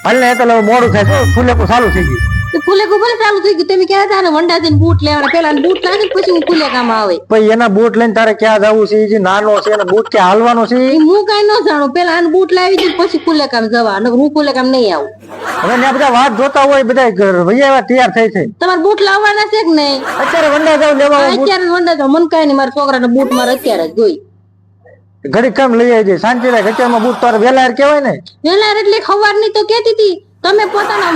હાલ ને તો મોડું થાય છે ફૂલે ચાલુ થઈ ગયું ફૂલે ભલે ચાલુ થઈ ગયું તમે ક્યાં હતા ને વંડા જઈને બૂટ લેવાના પેલા બૂટ નાખી પછી હું ફૂલે કામ આવે પછી એના બૂટ લઈને તારે ક્યાં જવું છે જે નાનો છે એને બૂટ ક્યાં હાલવાનો છે હું કઈ ન જાણું પેલા આને બૂટ લાવી દે પછી ફૂલે કામ જવા અને હું ફૂલે કામ નહીં આવું હવે ને બધા વાત જોતા હોય બધા ભૈયા તૈયાર થઈ છે તમારે બૂટ લાવવાના છે કે નહીં અત્યારે વંડા જાવ લેવા અત્યારે વંડા જાવ મન કઈ નહીં મારા છોકરાને બૂટ મારે અત્યારે જ જોઈ ઘડી કામ લઈ આવી શાંતિ રાખ અત્યારમાં બૂટ તારે વેલા કેવાય ને વેલા એટલે ખબર નહીં તો કેતી હતી તમે પોતાના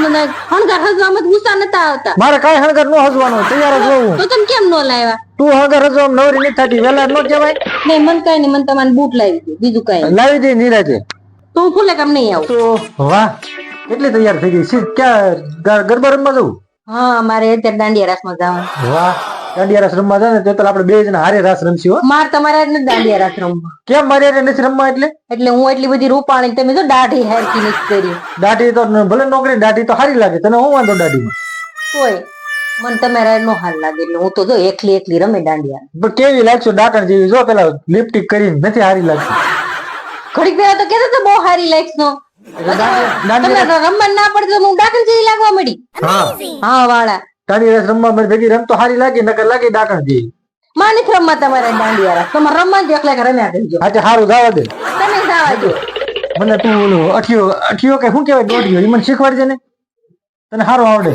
હણગાર હજવામાં ગુસ્સા નતા આવતા મારે કઈ હણગાર નો હજવાનું તૈયાર જ હોવું તો તમે કેમ નો લાવ્યા તું હણગાર હજવા નવરી નથી થતી વેલા નો કહેવાય નહીં મન કઈ નહીં મને તમારે બૂટ લાવી દે બીજું કઈ લાવી દે નિરાજે તો હું ફૂલે કામ નહીં આવું તો વાહ કેટલી તૈયાર થઈ ગઈ છે ક્યાં ગરબા રમવા જવું હા મારે અત્યારે દાંડિયા રાસમાં જવાનું વાહ દાંડિયા રાસ રમવા જાય ને તો આપણે બે જણા હારે રાસ રમશી હો માર તમારે દાંડિયા રાસ રમવા કેમ મારે નથી રમવા એટલે હું એટલી બધી રૂપાણી તમે તો દાઢી હેરકી નથી કરી દાઢી તો ભલે નોકરી દાઢી તો સારી લાગે તને હું વાંધો દાઢીમાં કોઈ મને તમારે નો હાલ લાગે એટલે હું તો જો એકલી રમે દાંડિયા પણ કેવી લાગશે ડાકણ જેવી જો પેલા લિપસ્ટિક કરીને નથી સારી લાગતી ઘડીક પહેલા તો કેતો બહુ સારી લાગશે નો રમવા ના પડે તો હું ડાકણ જેવી લાગવા મળી હા વાળા દાંડિયા રાસ રમવા ભેગી રમતો સારી લાગે નકર લાગે ડાકણ જેવી માને રમવા તમારે દાંડિયા રાસ તમારે રમવા જ એકલા રમ્યા કરજો આજે સારું જવા દે તમે જવા દો મને તું ઓલું અઠિયો કે શું કેવાય દોઢિયો એ મને શીખવાડજે ને તને સારું આવડે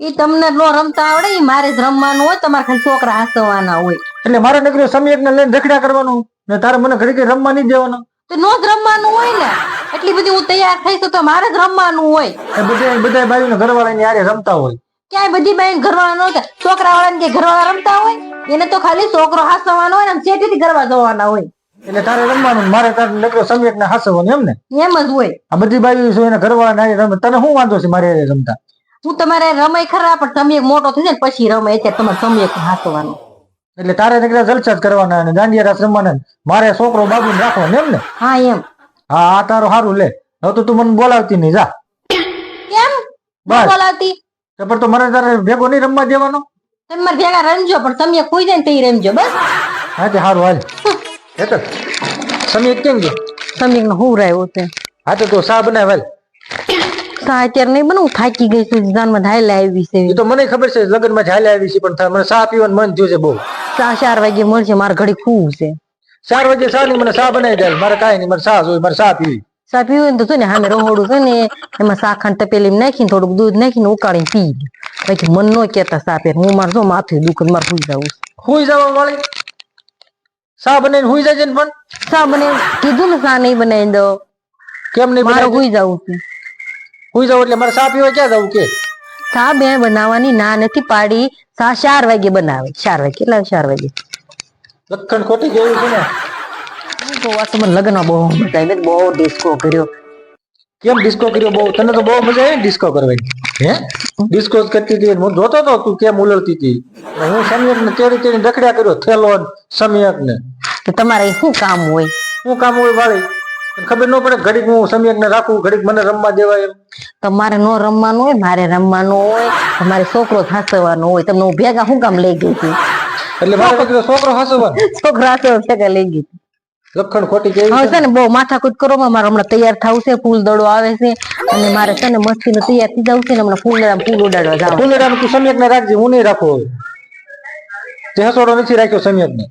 એ તમને નો રમતા આવડે એ મારે જ રમવાનું હોય તમારે ખાલી છોકરા હાસવાના હોય એટલે મારે નકરી સમીર ને લઈને રખડ્યા કરવાનું ને તારે મને ઘડી રમવા નહીં દેવાનું તો નો જ રમવાનું હોય ને એટલી બધી હું તૈયાર થઈશ તો મારે જ રમવાનું હોય બધા બાજુ ને ઘરવાળા ની યારે રમતા હોય ક્યાંય બધી બાઈ ઘરવાળા નતા છોકરા વાળા ને ઘરવાળા રમતા હોય એને તો ખાલી છોકરો હાસવાનો હોય ને ચેટી થી ઘરવા જવાના હોય એટલે તારે રમવાનું મારે તારે નકરો સમીર ને હાસવાનું એમ ને એમ જ હોય આ બધી બાજુ છે એને ઘરવાળા ને રમે તને શું વાંધો છે મારે રમતા હું તમારે રમાય ખરા પણ તમે મોટો થઈ જાય પછી રમાય અત્યારે તમારે તમે હાસવાનું એટલે તારે નકરા જલસા જ કરવાના અને દાંડિયા રાસ રમવાના મારે છોકરો બાબુ રાખવાનો એમ ને હા એમ હા આ તારો સારું લે હવે તો તું મને બોલાવતી નહીં જા કેમ બોલાવતી પણ તો મને તારે ભેગો નહીં રમવા દેવાનો તમે મારે ભેગા રમજો પણ તમે ખોઈ જાય ને તો રમજો બસ હા તે સારું હાલ હેતર સમીર કેમ ગયો સમીર નો હું રહ્યો છે હા તો સા બનાવે સા અત્યારે નહીં બનાવું થાકી ગઈ છું જાનમાં ધાયલા આવી છે એ તો મને ખબર છે લગ્ન માં ઝાલે આવી છે પણ મને સા પીવાનું મન થયું છે બહુ 4 વાગે મળશે મારે ઘડી ખુવું છે 4 વાગે સા ની મને સા બનાવી દે મારે કાંઈ નહીં મારે સા જોઈએ મારે સા પીવી સા પીવું તો ને સામે રહોડું છે ને એમાં શાખાન તપેલી નાખીને થોડુંક દૂધ નાખીને ઉકાળીને પી બાકી મન નો કેતા સા પે હું મારે જો માથું દુખે મારે હુઈ જવું વાળી સા બનાવીને હુઈ જાય ને પણ સા બને કીધું ને સા નહીં બનાવી દો કેમ નહીં મારે હુઈ જવું છે હુઈ જાવ એટલે મારે સા પીવા ક્યાં જવું કે સા બે બનાવવાની ના નથી પાડી સા 4 વાગે બનાવે 4 વાગે કેટલા 4 વાગે લખણ ખોટી જેવું છે ને મને લગ્ન બહુ મજા આવી બહુ ડિસ્કો કર્યો કેમ ડિસ્કો કર્યો બહુ તને તો બહુ મજા આવી ડિસ્કો કરવાની હે ડિસ્કો કરતી હતી હું જોતો તો તું કેમ ઉલળતી હતી હું સમીર ને તેડી રખડ્યા કર્યો થેલો સમીર ને તમારે શું કામ હોય શું કામ હોય વાળી ખબર ન પડે ઘડીક હું સમીર ને રાખું ઘડીક મને રમવા દેવાય એમ તમારે નો રમવાનું હોય મારે રમવાનું હોય તમારે છોકરો હાસવાનો હોય તમને હું ભેગા શું કામ લઈ ગઈ હતી એટલે મારે છોકરો હાસવાનો છોકરો હાસવા ભેગા લઈ ગઈ લખણ ખોટી કેવી છે ને બહુ માથાકૂટ કરો મારે હમણાં તૈયાર થવું છે ફૂલ દડો આવે છે અને મારે છે ને મસ્તી નું તૈયાર થઈ જવું છે ને હમણાં ફૂલ ઉડાડવા જાવ ફૂલ તું સમીર ને રાખજે હું નહીં રાખું તે હસોડો નથી રાખ્યો સમીર ને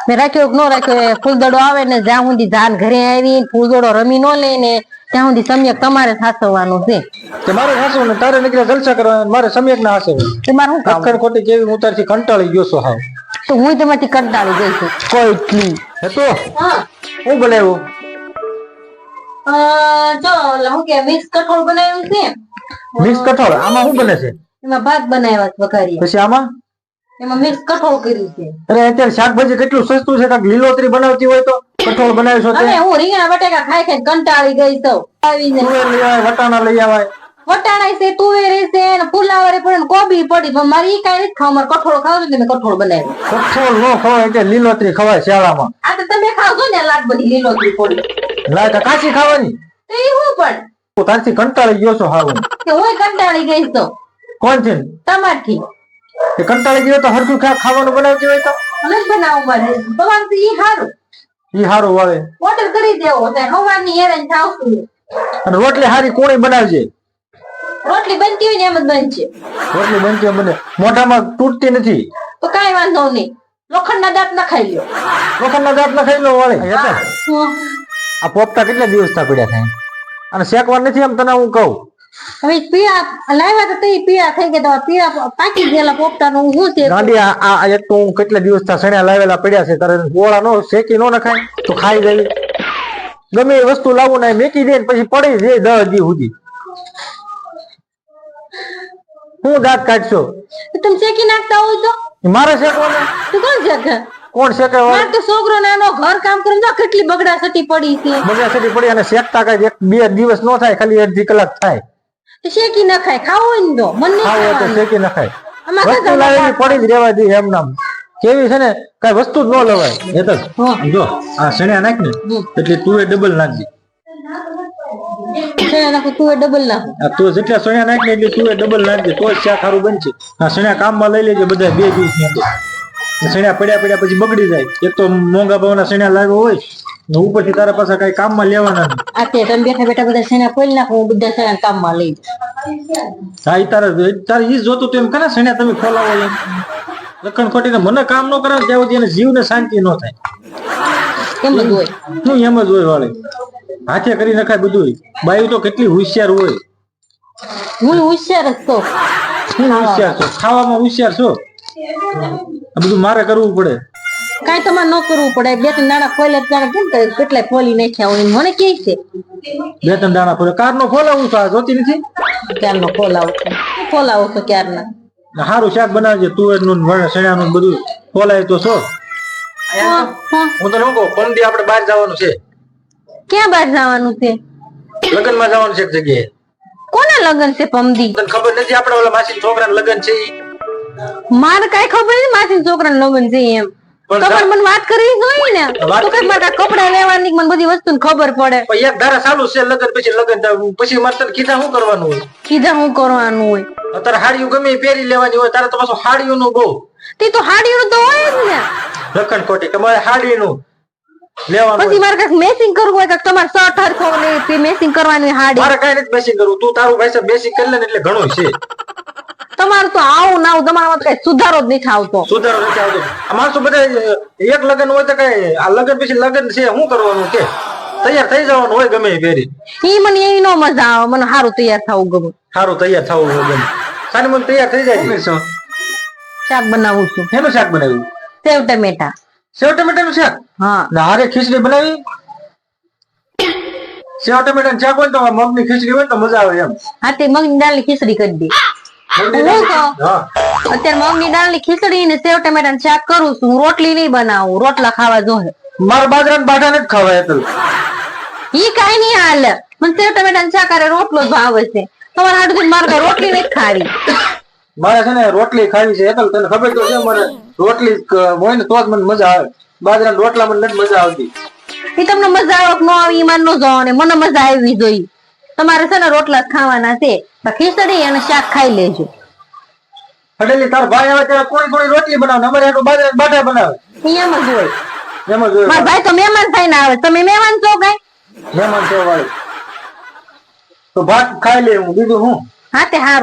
મેં રાખ્યો ન રાખ્યો ફૂલ દડો આવે ને જ્યાં સુધી જાન ઘરે આવી ફૂલ દડો રમી ન લે ને ત્યાં સુધી સમ્યક તમારે સાચવવાનું છે મારે હાસવું ને તારે નીકળે જલસા કરવા મારે સમ્યક ના હાસવું તમારે શું કામ ખોટી કેવી હું તારથી કંટાળી ગયો છું હાવ તો હું તમારથી કંટાળી ગઈ છું કોઈ એટલી તો હું બનાવ્યું જો હું કે મિક્સ કઠોળ બનાવ્યું છે મિક્સ કઠોળ આમાં શું બને છે એમાં ભાત બનાવ્યા છે વઘારી પછી આમાં એમાં મિક્સ કઠોળ કર્યું છે અરે અત્યારે શાકભાજી કેટલું સસ્તું છે કાક લીલોતરી બનાવતી હોય તો કઠોળ બનાવી છો અને હું રીંગણા બટેકા ખાઈ ખાઈ કંટાળી ગઈ છું આવીને તુવેર લઈ આવે વટાણા લઈ આવે વટાણા છે તુવેર છે ને ફુલાવર પણ કોબી પડી પણ મારી ઈ કાઈ નથી ખાવ મારે કઠોળ ખાવ ને મેં કઠોળ બનાવ્યું કઠોળ નો ખવાય એટલે લીલોતરી ખવાય શિયાળામાં આ તો તમે ખાવ છો ને લાગ બધી લીલોતરી પડી લાય તો કાચી ખાવાની તો ઈ હું પણ તું તારથી કંટાળી ગયો છો હાવ કે હું કંટાળી ગઈ છું કોણ છે તમારથી એ કંટાળી ગયો તો હરખું ખાવાનું બનાવતી હોય તો મને બનાવું મારે તમારે ઈ હારું ઈ હારું વાળે ઓર્ડર કરી દેવો તો હવાની હેરાન થાવશું અને રોટલી હારી કોણી બનાવજે. રોટલી બનતી હોય ને એમ જ બનશે. રોટલી બનતી હોય બને, મોઢામાં તૂટતી નથી. તો કાંઈ વાંધો નહીં, લોખંડના દાંત ના ખાઈ લ્યો. લોખંડના દાંત ના ખાઈ લો વાળી. આ પોપટા કેટલા દિવસ થા પડ્યા થાય અને શેકવા નથી એમ તને હું કહું. હવે પીળા લાવ્યા તો તે પીળા થઈ ગયા, પીળા પાકી ગયેલા પોપટા નું શું છે? ગાંડી આ એક તો હું કેટલા દિવસ થા સણ્યા લાવેલા પડ્યા છે, તારે ગોળા નો શેકી નો નખાય તો ખાઈ જાય. ગમે એ વસ્તુ લાવું ને મેકી દે પછી પડી જાય 10 દી સુધી. હું દાંત કાઢશો? તમે શેકી નાખતા હોય તો મારે શેકવાના? તું કોણ શેકે? કોણ શેકે? મારે તો છોકરો નાનો ઘર કામ કરે તો કેટલી બગડાસટી પડી છે. બગડાસટી પડી અને શેકતા કઈ 1-2 દિવસ નો થાય, ખાલી 1-2 કલાક થાય. શેકી ન ખાય, ખાવું હોય ને તો મન નહીં ખાવું હોય તો ખાવાનું. શેકી નખાય. આમાં વસ્તુ કઈ લાવેલી પડી જ રહેવા દે એમ નામ. કેવી છે ને કઈ વસ્તુ જ ન લવાય. એ તો જો આ સણ્યા નાખ ને એટલે તું એ ડબલ નાખજે. સણ્યા નાખું તું એ ડબલ નાખું. આ તું જેટલા સણ્યા નાખ ને એટલે તું એ ડબલ નાખજે, તો જ શાક સારું બનશે. આ સણ્યા કામમાં લઈ લેજે બધા 2 દિવસ ની અંદર. સણ્યા પડ્યા પછી બગડી જાય. એક તો મોંઘા ભાવના સણ્યા લાવ્યો હોય ને ઉપરથી તારા પાસે કઈ કામમાં લેવાના નહીં. આ તે તમે બેઠા બેઠા બધા સણ્યા ખોલી નાખો, હું બધા સણ્યા કામમાં લઈ જાઉં. હા ઈ તારે ઈ જોતું તો એમ કરે સણ્યા તમે ખોલાવો એમ. લખણ ખોટીને મને કામ ન કરાવે ત્યાં સુધી એને જીવને શાંતિ ન થાય. એમ જ હોય. હું એમ જ હોય વાળી. હાથે કરી નખાય બધું. બાયું તો કેટલી હોશિયાર હોય. હું હોશિયાર જ તો. હું હોશિયાર છું, ખાવામાં હોશિયાર છો. આ બધું મારે કરવું પડે. કાંઈ તમારે ન કરવું પડે. 2-3 દાણા ખોલે ત્યારે કેમ કરે, કેટલાય ખોલી નાખ્યા હોય મને કે છે. 2-3 દાણા ફોલે કાર નો ખોલાવું છું. આ જોતી નથી ક્યારનો ખોલાવો છો? ખોલાવો છો ક્યારના? સારું શાક બનાવજે. તુવેર નું સણ્યા નું બધું ખોલાય તો છો. હું તને શું કહું, પમદી આપણે બહાર જવાનું છે. ક્યાં બહાર જવાનું છે? લગ્ન માં જવાનું છે એક જગ્યાએ. કોના લગ્ન છે પમદી? તને ખબર નથી આપણે ઓલા માસી છોકરાના લગ્ન છે ઈ? મારે કઈ ખબર નથી માસી છોકરાના લગ્ન છે એમ. તો પણ મને વાત કરવી જોઈએ ને. તો કઈ મારે કપડા લેવાની મને બધી વસ્તુ ખબર પડે. પણ એક ધારા ચાલુ છે લગ્ન પછી મારે તને કીધા શું કરવાનું હોય? કીધા શું કરવાનું હોય? અત્યારે હાડીઓ ગમે એ પહેરી લેવાની હોય. તારે તો પાછું હાડીઓ નું બહુ. તે તો હાડીનું તો હોય જ ને. લખણ ખોટી તમારે હાડી નું લેવાનું. પછી મારે કઈક મેચિંગ કરવું હોય, કઈક તમારે શર્ટ હરખો ને મેચિંગ કરવાની હાડી. મારે કઈ નથી બેસિંગ કરવું. તું તારું ભાઈ બેસિંગ કરી લે ને એટલે ઘણું છે. તમારું તો આવું ના આવું, તમારામાં કઈ સુધારો જ નથી આવતો. સુધારો નથી આવતો. આ માણસો બધા એક લગ્ન હોય તો કઈ આ લગ્ન પછી લગ્ન છે શું કરવાનું કે તૈયાર થઈ જવાનું હોય ગમે એ પહેરી. ઈ મને એવી નો મજા આવે. મને સારું તૈયાર થવું ગમે. સારું તૈયાર થવું હોય ગમે. સાની મને તૈયાર થઈ જાય. શાક બનાવું છું. એનું શાક બનાવ્યું? સેવ ટમેટા. સેવ ટમેટાનું શાક? હા. ને હારે ખીચડી બનાવી? સેવ ટમેટાનું શાક હોય તો મગની ખીચડી હોય તો મજા આવે એમ. હા તે મગની દાળની ખીચડી કરી દે. અત્યારે મગની દાળની ખીચડી ને સેવ ટમેટાનું શાક કરું છું. હું રોટલી નહીં બનાવું, રોટલા ખાવા જોહે. મારા બાજરાના બાટા નથી ખાવા એટલે. ઈ કઈ નહીં હાલે. મને સેવ ટમેટાનું શાક અરે રોટલો જ ભાવે છે. તમારે હાટું મારે કઈ રોટલી નથી ખાવી. મારે છે ને રોટલી ખાવી છે એટલે તને ખબર તો છે મને રોટલી હોય ને તો જ મને મજા આવે. બાજરાના રોટલા મને નથી મજા આવતી. ઈ તમને મજા આવે કે ન આવે ઈ મારે ન જોવાનું. મને મજા આવી જોઈએ. તમારે છે ને રોટલા જ ખાવાના છે. ખીચડી અને શાક ખાઈ લેજો. હટેલી તાર ભાઈ આવે ત્યારે થોડી રોટલી બનાવે, અમારે હાટું બાજરાના બાટા બનાવે. એમ જ હોય. એમ જ હોય. મારા ભાઈ તો મહેમાન થઈને આવે. તમે મહેમાન છો કઈ? મહેમાન છે વાળી તો ભાત ખાઈ લે હું બીજું હું. હા તે હારું.